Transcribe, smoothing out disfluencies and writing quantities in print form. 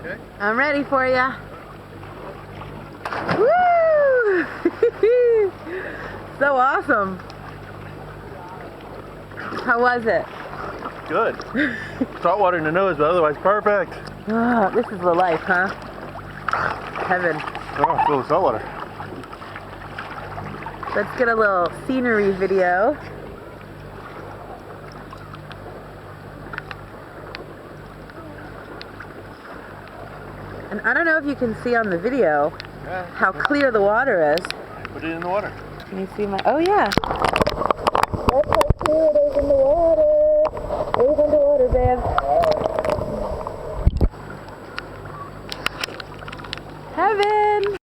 Okay. I'm ready for ya. Woo! So awesome. How was it? Good. Saltwater in the nose, but otherwise perfect. Oh, this is the life, huh? Heaven. Oh, full of saltwater. Let's get a little scenery video. And I don't know if you can see on the video how clear the water is. Put it in the water. Can you see my, oh yeah.